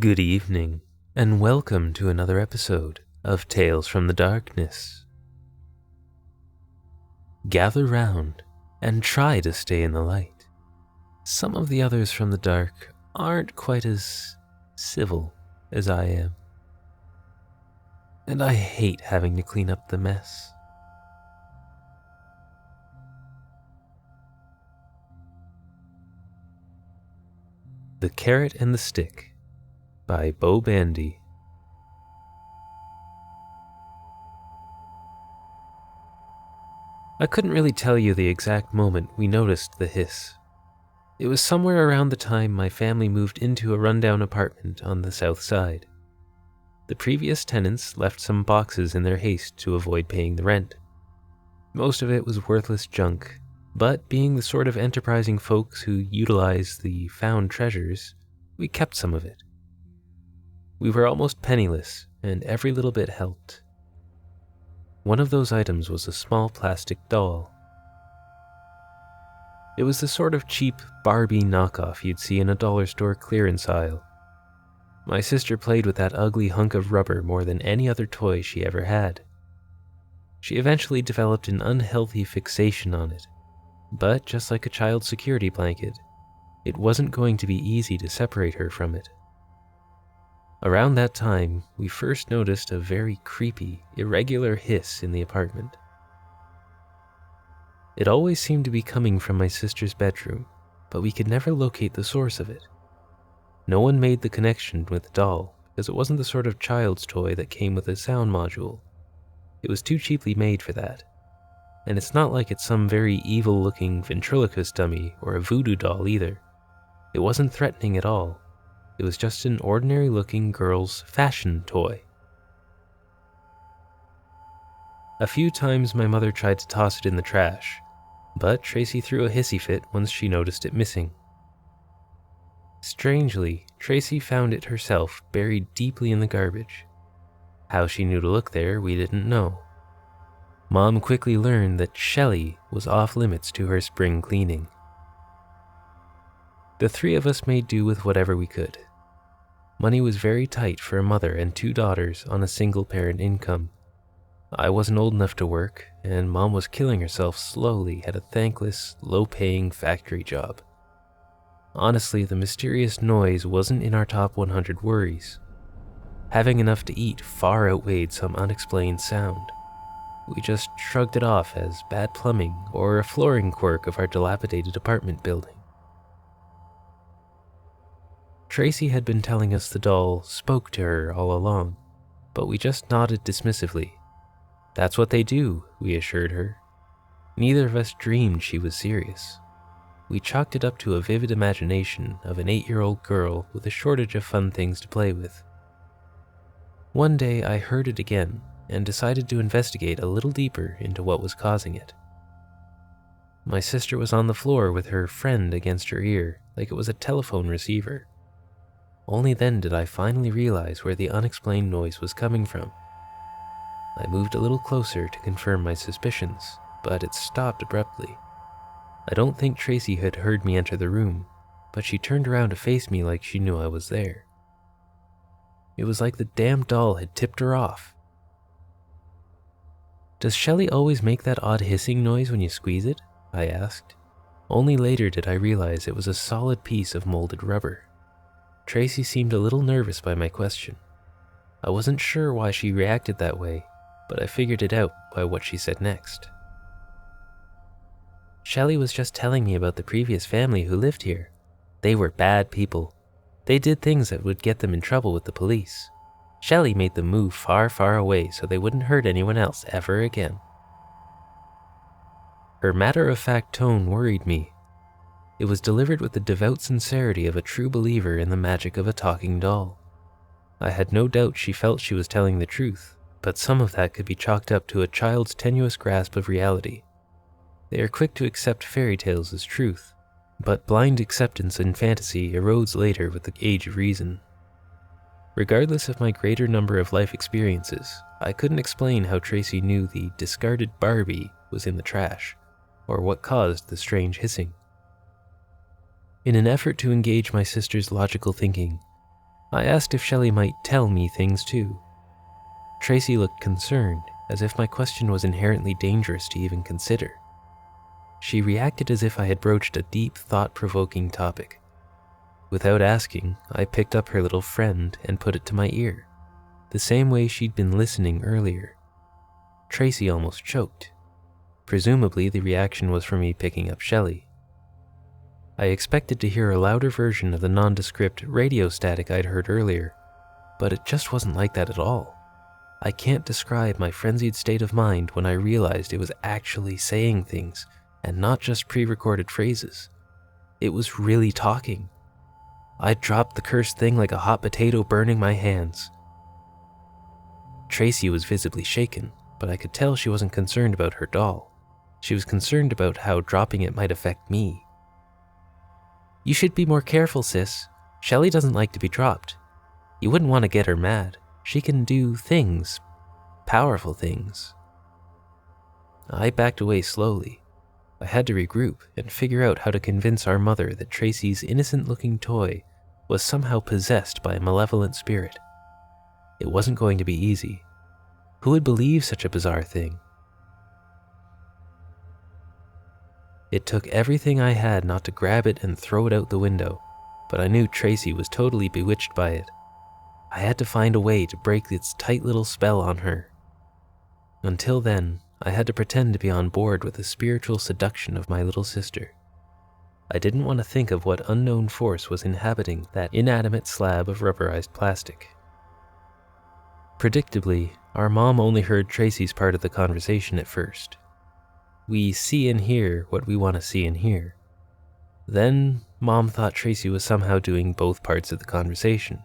Good evening, and welcome to another episode of Tales from the Darkness. Gather round and try to stay in the light. Some of the others from the dark aren't quite as civil as I am, and I hate having to clean up the mess. The Carrot and the Stick by Bo Bandy. I couldn't really tell you the exact moment we noticed the hiss. It was somewhere around the time my family moved into a rundown apartment on the south side. The previous tenants left some boxes in their haste to avoid paying the rent. Most of it was worthless junk, but being the sort of enterprising folks who utilize the found treasures, we kept some of it. We were almost penniless, and every little bit helped. One of those items was a small plastic doll. It was the sort of cheap Barbie knockoff you'd see in a dollar store clearance aisle. My sister played with that ugly hunk of rubber more than any other toy she ever had. She eventually developed an unhealthy fixation on it, but just like a child's security blanket, it wasn't going to be easy to separate her from it. Around that time, we first noticed a very creepy, irregular hiss in the apartment. It always seemed to be coming from my sister's bedroom, but we could never locate the source of it. No one made the connection with the doll, because it wasn't the sort of child's toy that came with a sound module. It was too cheaply made for that. And it's not like it's some very evil-looking ventriloquist dummy or a voodoo doll either. It wasn't threatening at all. It was just an ordinary-looking girl's fashion toy. A few times my mother tried to toss it in the trash, but Tracy threw a hissy fit once she noticed it missing. Strangely, Tracy found it herself buried deeply in the garbage. How she knew to look there, we didn't know. Mom quickly learned that Shelley was off-limits to her spring cleaning. The three of us made do with whatever we could. Money was very tight for a mother and two daughters on a single-parent income. I wasn't old enough to work, and Mom was killing herself slowly at a thankless, low-paying factory job. Honestly, the mysterious noise wasn't in our top 100 worries. Having enough to eat far outweighed some unexplained sound. We just shrugged it off as bad plumbing or a flooring quirk of our dilapidated apartment building. Tracy had been telling us the doll spoke to her all along, but we just nodded dismissively. That's what they do, we assured her. Neither of us dreamed she was serious. We chalked it up to a vivid imagination of an 8-year-old girl with a shortage of fun things to play with. One day I heard it again and decided to investigate a little deeper into what was causing it. My sister was on the floor with her friend against her ear, like it was a telephone receiver. Only then did I finally realize where the unexplained noise was coming from. I moved a little closer to confirm my suspicions, but it stopped abruptly. I don't think Tracy had heard me enter the room, but she turned around to face me like she knew I was there. It was like the damn doll had tipped her off. "Does Shelley always make that odd hissing noise when you squeeze it?" I asked. Only later did I realize it was a solid piece of molded rubber. Tracy seemed a little nervous by my question. I wasn't sure why she reacted that way, but I figured it out by what she said next. "Shelley was just telling me about the previous family who lived here. They were bad people. They did things that would get them in trouble with the police. Shelley made them move far, far away so they wouldn't hurt anyone else ever again." Her matter-of-fact tone worried me. It was delivered with the devout sincerity of a true believer in the magic of a talking doll. I had no doubt she felt she was telling the truth, but some of that could be chalked up to a child's tenuous grasp of reality. They are quick to accept fairy tales as truth, but blind acceptance in fantasy erodes later with the age of reason. Regardless of my greater number of life experiences, I couldn't explain how Tracy knew the discarded Barbie was in the trash, or what caused the strange hissing. In an effort to engage my sister's logical thinking, I asked if Shelley might tell me things too. Tracy looked concerned, as if my question was inherently dangerous to even consider. She reacted as if I had broached a deep, thought-provoking topic. Without asking, I picked up her little friend and put it to my ear, the same way she'd been listening earlier. Tracy almost choked. Presumably, the reaction was from me picking up Shelley. I expected to hear a louder version of the nondescript radio static I'd heard earlier, but it just wasn't like that at all. I can't describe my frenzied state of mind when I realized it was actually saying things and not just pre-recorded phrases. It was really talking. I dropped the cursed thing like a hot potato burning my hands. Tracy was visibly shaken, but I could tell she wasn't concerned about her doll. She was concerned about how dropping it might affect me. "You should be more careful, sis. Shelley doesn't like to be dropped. You wouldn't want to get her mad. She can do things. Powerful things." I backed away slowly. I had to regroup and figure out how to convince our mother that Tracy's innocent-looking toy was somehow possessed by a malevolent spirit. It wasn't going to be easy. Who would believe such a bizarre thing? It took everything I had not to grab it and throw it out the window, but I knew Tracy was totally bewitched by it. I had to find a way to break its tight little spell on her. Until then, I had to pretend to be on board with the spiritual seduction of my little sister. I didn't want to think of what unknown force was inhabiting that inanimate slab of rubberized plastic. Predictably, our mom only heard Tracy's part of the conversation at first. We see and hear what we want to see and hear. Then, Mom thought Tracy was somehow doing both parts of the conversation.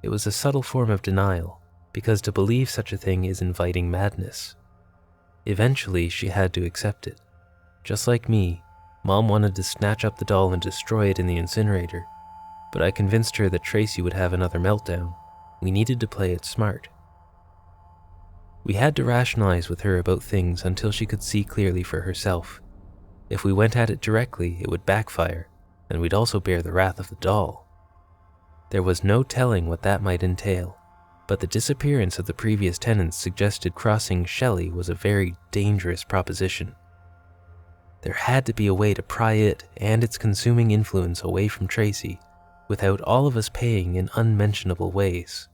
It was a subtle form of denial, because to believe such a thing is inviting madness. Eventually, she had to accept it. Just like me, Mom wanted to snatch up the doll and destroy it in the incinerator, but I convinced her that Tracy would have another meltdown. We needed to play it smart. We had to rationalize with her about things until she could see clearly for herself. If we went at it directly, it would backfire, and we'd also bear the wrath of the doll. There was no telling what that might entail, but the disappearance of the previous tenants suggested crossing Shelley was a very dangerous proposition. There had to be a way to pry it and its consuming influence away from Tracy, without all of us paying in unmentionable ways.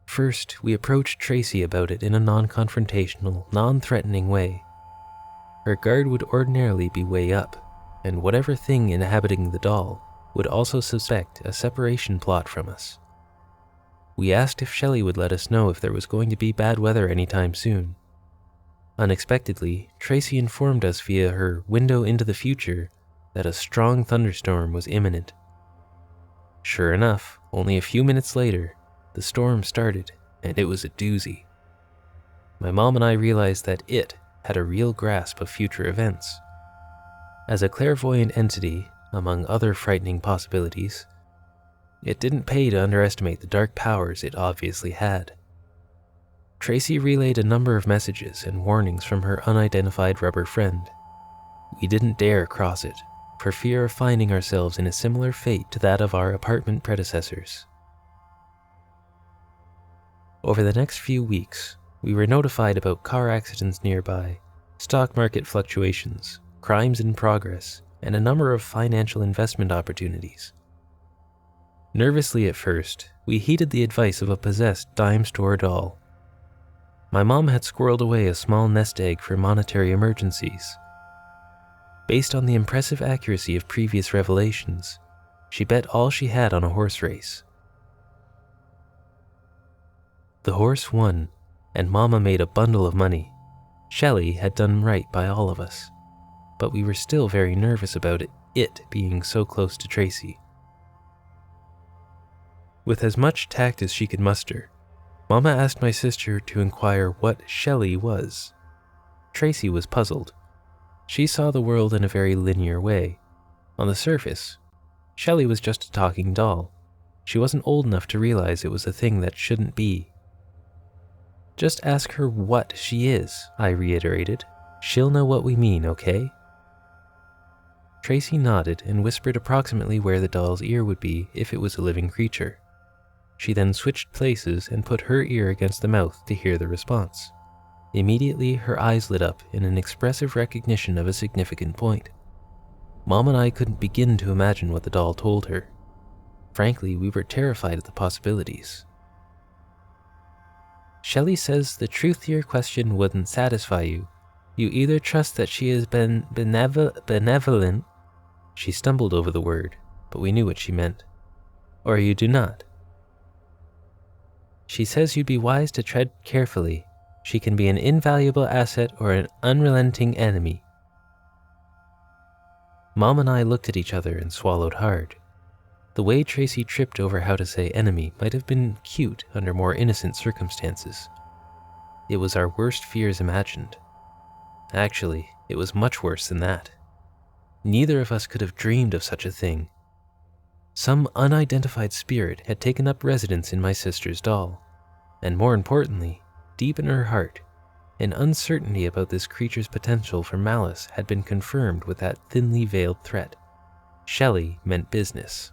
First, we approached Tracy about it in a non-confrontational, non-threatening way. Her guard would ordinarily be way up, and whatever thing inhabiting the doll would also suspect a separation plot from us. We asked if Shelley would let us know if there was going to be bad weather anytime soon. Unexpectedly, Tracy informed us via her window into the future that a strong thunderstorm was imminent. Sure enough, only a few minutes later, the storm started, and it was a doozy. My mom and I realized that it had a real grasp of future events. As a clairvoyant entity, among other frightening possibilities, it didn't pay to underestimate the dark powers it obviously had. Tracy relayed a number of messages and warnings from her unidentified rubber friend. We didn't dare cross it, for fear of finding ourselves in a similar fate to that of our apartment predecessors. Over the next few weeks, we were notified about car accidents nearby, stock market fluctuations, crimes in progress, and a number of financial investment opportunities. Nervously at first, we heeded the advice of a possessed dime store doll. My mom had squirreled away a small nest egg for monetary emergencies. Based on the impressive accuracy of previous revelations, she bet all she had on a horse race. The horse won, and Mama made a bundle of money. Shelley had done right by all of us, but we were still very nervous about it being so close to Tracy. With as much tact as she could muster, Mama asked my sister to inquire what Shelley was. Tracy was puzzled. She saw the world in a very linear way. On the surface, Shelley was just a talking doll. She wasn't old enough to realize it was a thing that shouldn't be. "Just ask her what she is," I reiterated. "She'll know what we mean, okay?" Tracy nodded and whispered approximately where the doll's ear would be if it was a living creature. She then switched places and put her ear against the mouth to hear the response. Immediately, her eyes lit up in an expressive recognition of a significant point. Mom and I couldn't begin to imagine what the doll told her. Frankly, we were terrified at the possibilities. Shelley says the truth to your question wouldn't satisfy you. You either trust that she has been benevolent, she stumbled over the word, but we knew what she meant, or you do not. She says you'd be wise to tread carefully. She can be an invaluable asset or an unrelenting enemy. Mom and I looked at each other and swallowed hard. The way Tracy tripped over how to say enemy might have been cute under more innocent circumstances. It was our worst fears imagined. Actually, it was much worse than that. Neither of us could have dreamed of such a thing. Some unidentified spirit had taken up residence in my sister's doll, and more importantly, deep in her heart, an uncertainty about this creature's potential for malice had been confirmed with that thinly veiled threat. Shelley meant business.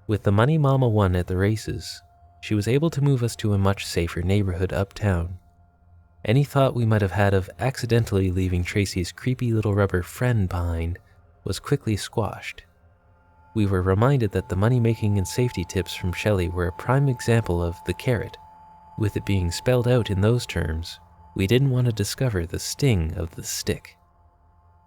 With the money Mama won at the races, she was able to move us to a much safer neighborhood uptown. Any thought we might have had of accidentally leaving Tracy's creepy little rubber friend behind was quickly squashed. We were reminded that the money-making and safety tips from Shelley were a prime example of the carrot. With it being spelled out in those terms, we didn't want to discover the sting of the stick.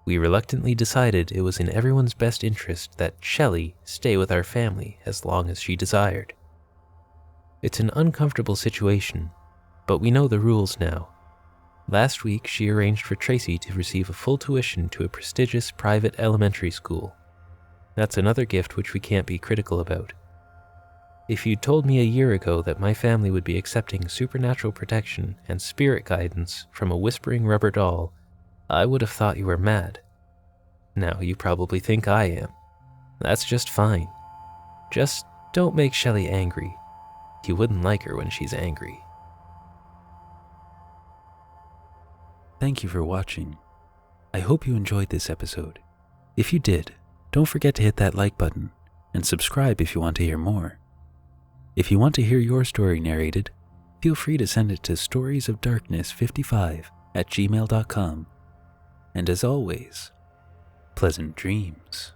We reluctantly decided it was in everyone's best interest that Shelley stay with our family as long as she desired. It's an uncomfortable situation, but we know the rules now. Last week, she arranged for Tracy to receive a full tuition to a prestigious private elementary school. That's another gift which we can't be critical about. If you'd told me a year ago that my family would be accepting supernatural protection and spirit guidance from a whispering rubber doll, I would have thought you were mad. Now you probably think I am. That's just fine. Just don't make Shelley angry. You wouldn't like her when she's angry. Thank you for watching. I hope you enjoyed this episode. If you did, don't forget to hit that like button and subscribe if you want to hear more. If you want to hear your story narrated, feel free to send it to storiesofdarkness55@gmail.com. And as always, pleasant dreams.